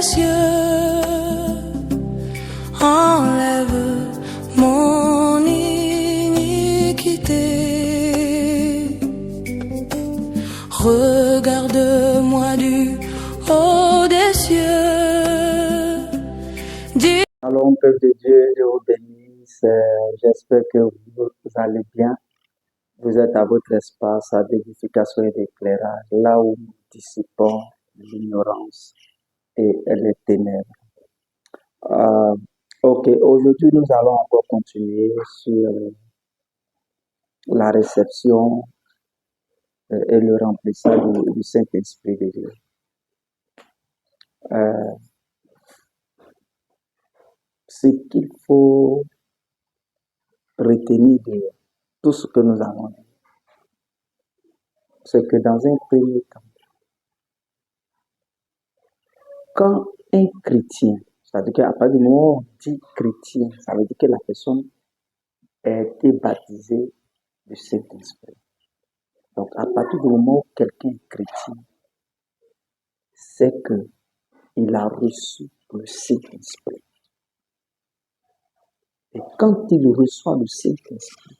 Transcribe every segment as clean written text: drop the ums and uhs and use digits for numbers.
des cieux, enlève mon iniquité. Regarde-moi du haut des cieux. Shalom, peuple de Dieu, Dieu vous bénisse. J'espère que vous allez bien. Vous êtes à votre espace d'édification et d'éclairage, là où nous dissipons l'ignorance et les ténèbres. Ok, aujourd'hui nous allons encore continuer sur la réception et le remplissage du Saint-Esprit de Dieu. Ce qu'il faut retenir de tout ce que nous avons dit, c'est que dans un premier temps, quand un chrétien, c'est-à-dire qu'à partir du moment où on dit chrétien, ça veut dire que la personne a été baptisée du Saint-Esprit. Donc, à partir du moment où quelqu'un est chrétien, c'est qu'il a reçu le Saint-Esprit. Et quand il reçoit le Saint-Esprit,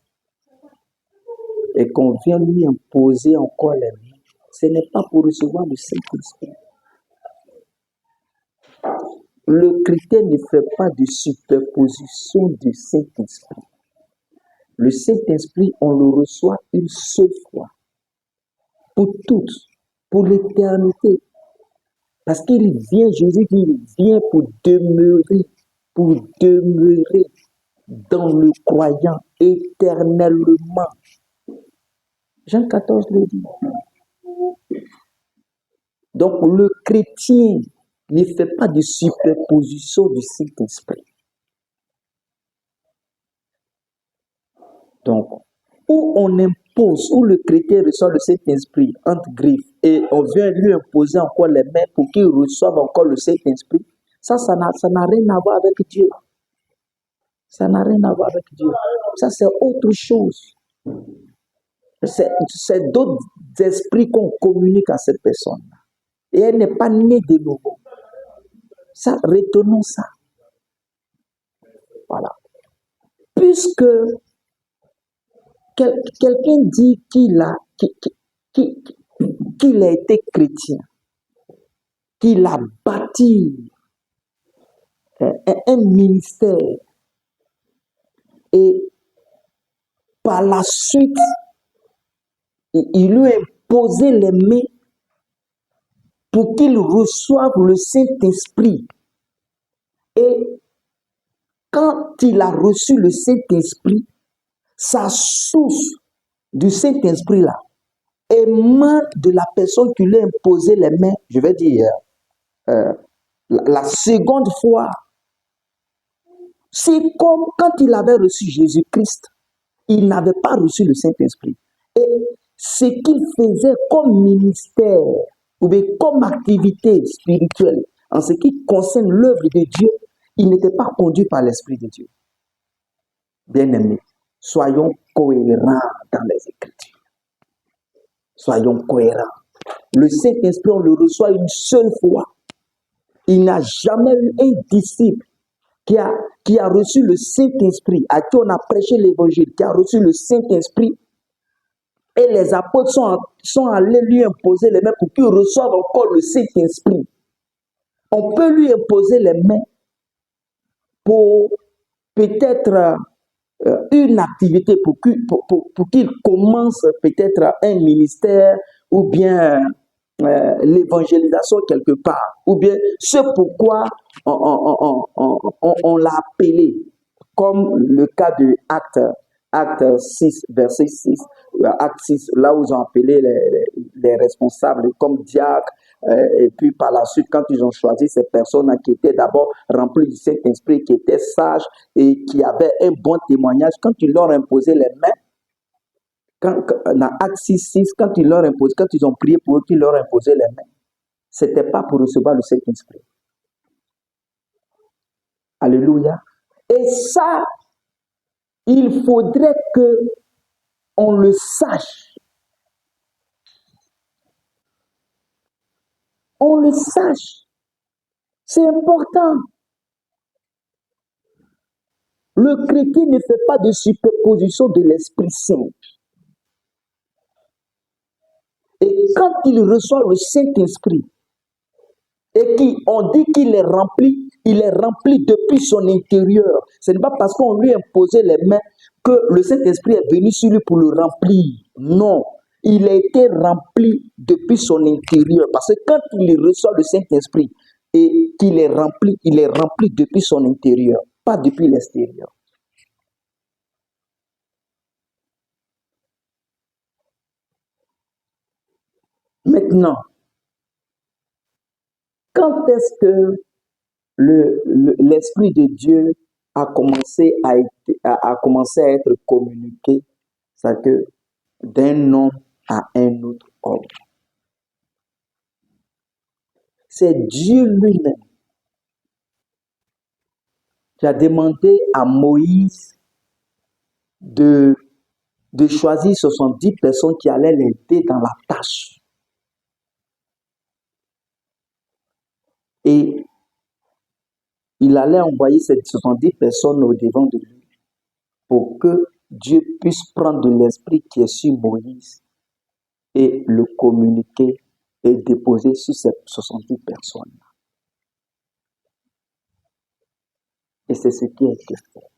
et qu'on vient lui imposer encore les mains, ce n'est pas pour recevoir le Saint-Esprit. Le chrétien ne fait pas de superposition du Saint-Esprit. Le Saint-Esprit, on le reçoit une seule fois, pour toutes, pour l'éternité. Parce qu'il vient, Jésus dit, il vient pour demeurer dans le croyant éternellement. Jean 14 le dit. Donc le chrétien ne fait pas de superposition du Saint-Esprit. Donc, où on impose, où le chrétien reçoit le Saint-Esprit entre griffes et on vient lui imposer encore les mains pour qu'il reçoive encore le Saint-Esprit, ça n'a rien à voir avec Dieu. Ça n'a rien à voir avec Dieu. Ça, c'est autre chose. C'est d'autres esprits qu'on communique à cette personne. Et elle n'est pas née de nouveau. Ça, retenons ça. Voilà. Puisque quelqu'un dit qu'il a été chrétien, qu'il a bâti un ministère et par la suite, il lui a imposé les mains pour qu'il reçoive le Saint-Esprit. Et quand il a reçu le Saint-Esprit, sa source du Saint-Esprit là émane de la personne qui lui a imposé les mains, je vais dire, la seconde fois. C'est comme quand il avait reçu Jésus-Christ, il n'avait pas reçu le Saint-Esprit. Et ce qu'il faisait comme ministère, ou bien comme activité spirituelle, en ce qui concerne l'œuvre de Dieu, il n'était pas conduit par l'Esprit de Dieu. Bien-aimés, soyons cohérents dans les Écritures. Soyons cohérents. Le Saint-Esprit, on le reçoit une seule fois. Il n'y a jamais eu un disciple qui a reçu le Saint-Esprit, à qui on a prêché l'évangile, qui a reçu le Saint-Esprit, et les apôtres sont allés lui imposer les mains pour qu'il reçoive encore le Saint-Esprit. On peut lui imposer les mains pour peut-être une activité, pour qu'il commence peut-être un ministère ou bien l'évangélisation quelque part, ou bien ce pourquoi on l'a appelé, comme le cas de Acte 6, verset 6, Acte 6, là où ils ont appelé les responsables comme diacres, et puis par la suite, quand ils ont choisi ces personnes qui étaient d'abord remplies du Saint-Esprit, qui étaient sages et qui avaient un bon témoignage, quand ils leur imposaient les mains, dans Acte 6, quand ils ont prié pour eux, qu'ils leur imposaient les mains, ce n'était pas pour recevoir le Saint-Esprit. Alléluia. Et ça, il faudrait qu'on le sache. On le sache. C'est important. Le chrétien ne fait pas de superposition de l'Esprit Saint. Et quand il reçoit le Saint-Esprit, et qu'on dit qu'il est rempli, il est rempli depuis son intérieur. Ce n'est pas parce qu'on lui a imposé les mains que le Saint-Esprit est venu sur lui pour le remplir. Non, il a été rempli depuis son intérieur. Parce que quand il reçoit le Saint-Esprit et qu'il est rempli depuis son intérieur, pas depuis l'extérieur. Maintenant, quand est-ce que l'Esprit de Dieu a commencé à être communiqué, c'est que d'un homme à un autre homme. C'est Dieu lui-même qui a demandé à Moïse de choisir 70 personnes qui allaient l'aider dans la tâche. Et il allait envoyer ces 70 personnes au devant de lui pour que Dieu puisse prendre de l'esprit qui est sur Moïse et le communiquer et déposer sur ces 70 personnes. Et c'est ce qui a été fait.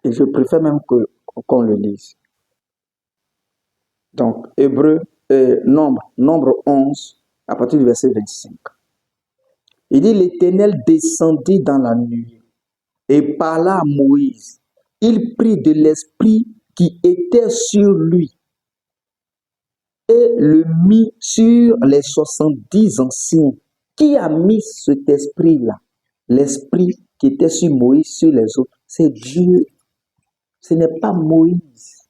Et je préfère même qu'on le lise. Donc, Nombre 11, à partir du verset 25. Il dit, l'Éternel descendit dans la nuit et parla à Moïse. Il prit de l'esprit qui était sur lui et le mit sur les 70 anciens. Qui a mis cet esprit-là? L'esprit qui était sur Moïse, sur les autres, c'est Dieu. Ce n'est pas Moïse.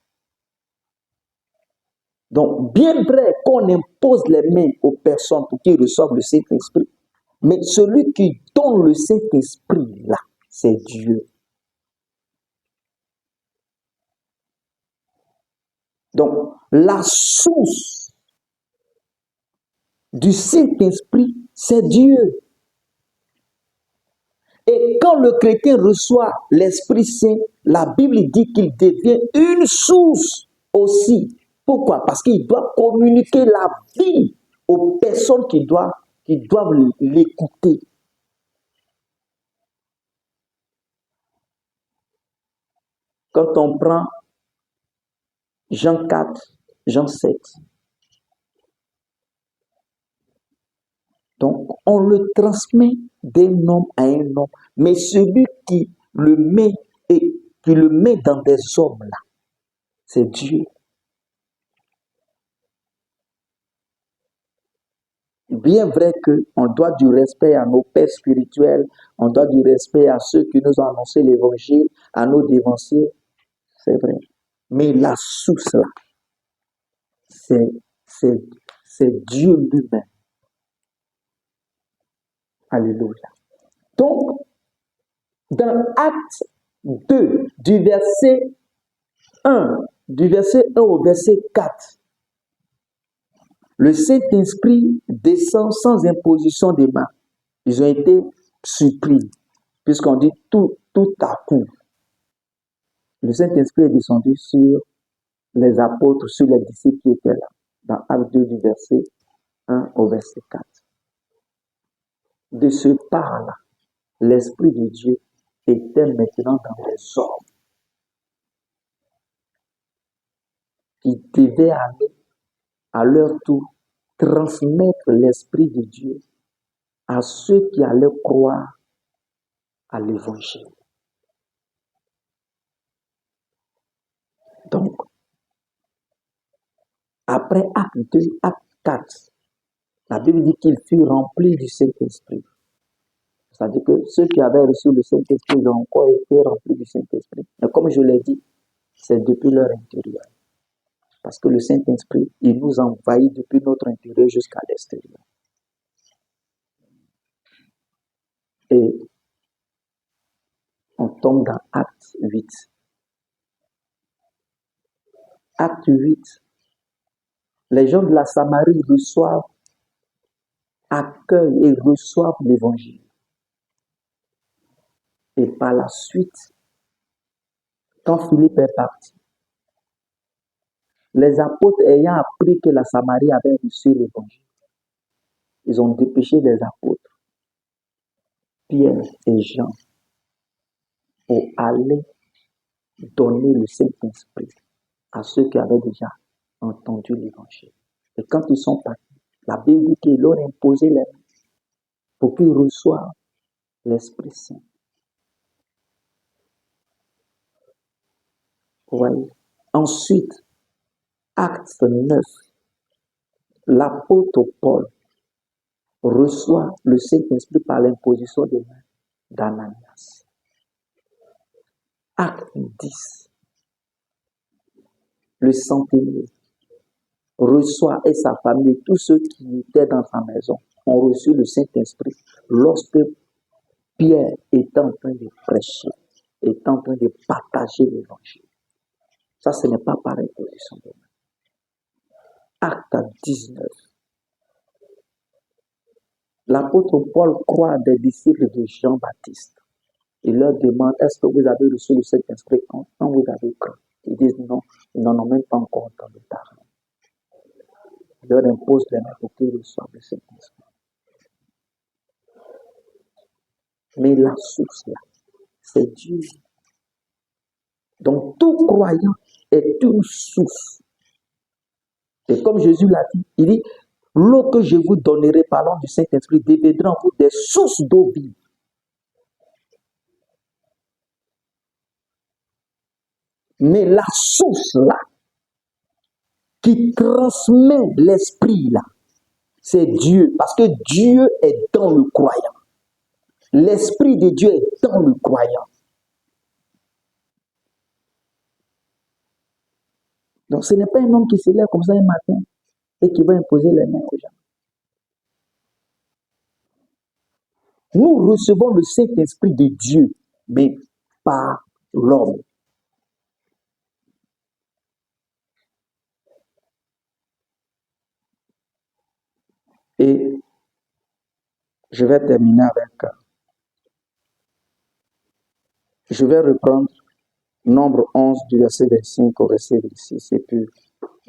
Donc, bien vrai qu'on impose les mains aux personnes pour qu'ils reçoivent le Saint-Esprit, mais celui qui donne le Saint-Esprit, là, c'est Dieu. Donc, la source du Saint-Esprit, c'est Dieu. Et quand le chrétien reçoit l'Esprit Saint, la Bible dit qu'il devient une source aussi. Pourquoi? Parce qu'il doit communiquer la vie aux personnes qui doivent l'écouter. Quand on prend Jean 4, Jean 7, donc on le transmet d'un homme à un homme, mais celui qui le met dans des hommes là, c'est Dieu. Bien vrai qu'on doit du respect à nos pères spirituels, on doit du respect à ceux qui nous ont annoncé l'évangile, à nos dévanciers, c'est vrai. Mais la source là, c'est Dieu lui-même. Alléluia. Donc, dans Acte 2, du verset 1 au verset 4, le Saint-Esprit descend sans imposition des mains. Ils ont été surpris, puisqu'on dit tout à coup. Le Saint-Esprit est descendu sur les apôtres, sur les disciples qui étaient là, dans Acte 2 du verset 1 au verset 4. De ce pas-là, l'Esprit de Dieu était maintenant dans les hommes qui devaient aller à leur tour transmettre l'Esprit de Dieu à ceux qui allaient croire à l'Évangile. Donc, après Acte 2, Acte 4, la Bible dit qu'ils furent remplis du Saint-Esprit. C'est-à-dire que ceux qui avaient reçu le Saint-Esprit ont encore été remplis du Saint-Esprit. Mais comme je l'ai dit, c'est depuis leur intérieur. Parce que le Saint-Esprit, il nous envahit depuis notre intérieur jusqu'à l'extérieur. Et on tombe dans Acte 8. Acte 8. Les gens de la Samarie reçoivent accueillent et reçoivent l'évangile. Et par la suite, quand Philippe est parti, les apôtres ayant appris que la Samarie avait reçu l'évangile, ils ont dépêché les apôtres, Pierre et Jean, pour aller donner le Saint-Esprit à ceux qui avaient déjà entendu l'évangile. Et quand ils sont partis, la Bible dit qu'ils leur ont imposé les mains pour qu'ils reçoivent l'Esprit Saint. Vous voyez? Ensuite, Acte 9, l'apôtre Paul reçoit le Saint-Esprit par l'imposition des mains d'Ananias. Acte 10, le centenier reçoit et sa famille, tous ceux qui étaient dans sa maison, ont reçu le Saint-Esprit lorsque Pierre est en train de prêcher, est en train de partager l'évangile. Ça, ce n'est pas par imposition de main. Acte 19. L'apôtre Paul croit des disciples de Jean-Baptiste. Il leur demande, est-ce que vous avez reçu le Saint-Esprit quand vous avez cru? Ils disent non, ils n'en ont même pas encore entendu parler. Il leur impose les mains pour qu'ils reçoivent le Saint-Esprit. Mais la source là, c'est Dieu. Donc tout croyant est une source. Et comme Jésus l'a dit, il dit, l'eau que je vous donnerai parlant du Saint-Esprit deviendra en vous des sources d'eau vive. Mais la source là, qui transmet l'esprit là, c'est Dieu. Parce que Dieu est dans le croyant. L'esprit de Dieu est dans le croyant. Donc ce n'est pas un homme qui se lève comme ça un matin et qui va imposer les mains aux gens. Nous recevons le Saint-Esprit de Dieu, mais par l'homme. Et je vais terminer avec... Je vais reprendre Nombre 11 du verset 25 au verset 26 et puis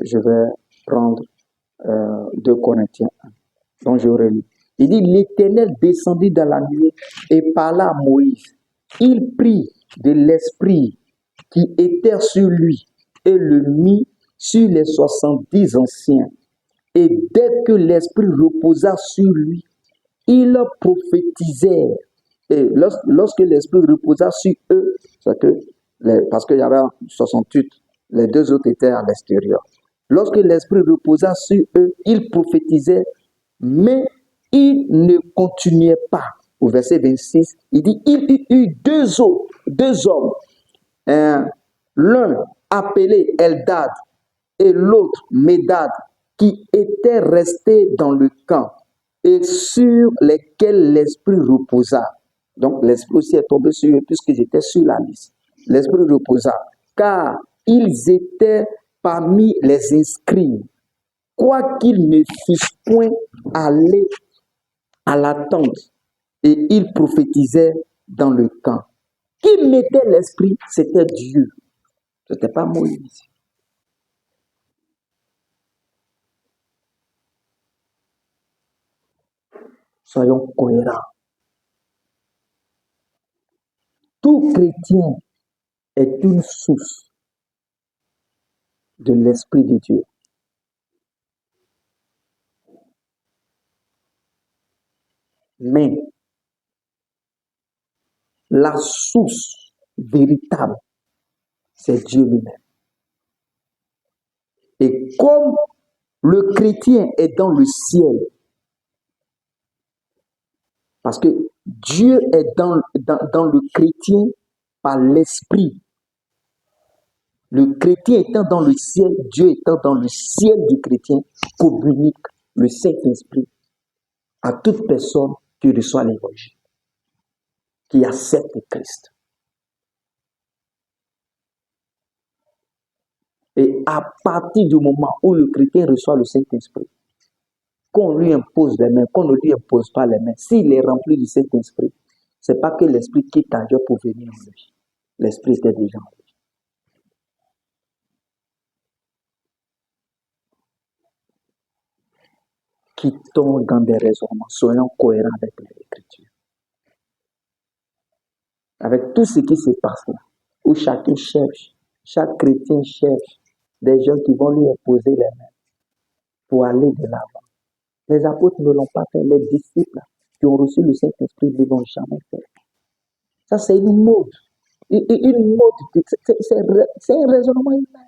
je vais prendre 2 Corinthiens 1. Donc je relis. Il dit, l'Éternel descendit dans la nuit et parla à Moïse. Il prit de l'esprit qui était sur lui et le mit sur les 70 anciens. Et dès que l'esprit reposa sur lui, ils prophétisèrent. Et lorsque l'esprit reposa sur eux, c'est que parce qu'il y avait 68, les 2 autres étaient à l'extérieur. Lorsque l'esprit reposa sur eux, ils prophétisaient, mais ils ne continuaient pas. Au verset 26, il dit, il y eut deux hommes, l'un appelé Eldad et l'autre Médad, qui étaient restés dans le camp et sur lesquels l'esprit reposa. Donc l'esprit aussi est tombé sur eux puisqu'ils étaient sur la liste. L'esprit reposa, car ils étaient parmi les inscrits, quoiqu'ils ne fussent point allés à la tente, et ils prophétisaient dans le camp. Qui mettait l'esprit? C'était Dieu. Ce n'était pas Moïse. Soyons cohérents. Tout chrétien est une source de l'Esprit de Dieu. Mais la source véritable, c'est Dieu lui-même. Et comme le chrétien est dans le ciel, parce que Dieu est dans le chrétien par l'esprit. Le chrétien étant dans le ciel, Dieu étant dans le ciel du chrétien, communique le Saint-Esprit à toute personne qui reçoit l'évangile, qui accepte Christ. Et à partir du moment où le chrétien reçoit le Saint-Esprit, qu'on lui impose les mains, qu'on ne lui impose pas les mains, s'il est rempli du Saint-Esprit, ce n'est pas que l'Esprit quitte à Dieu pour venir en lui. L'Esprit était déjà en lui. Quittons dans des raisonnements, soyons cohérents avec l'Écriture. Avec tout ce qui se passe là, où chacun cherche, chaque chrétien cherche des gens qui vont lui imposer les mains pour aller de l'avant. Les apôtres ne l'ont pas fait, les disciples qui ont reçu le Saint-Esprit ne l'ont jamais fait. Ça, c'est une mode. Une mode, c'est un raisonnement humain.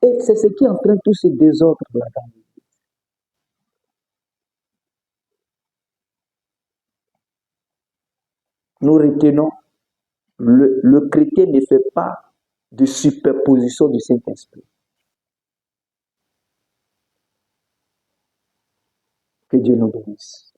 Et c'est ce qui entraîne tous ces désordres là-dedans. Nous retenons, le chrétien ne fait pas de superposition du Saint-Esprit. Que Dieu nous bénisse.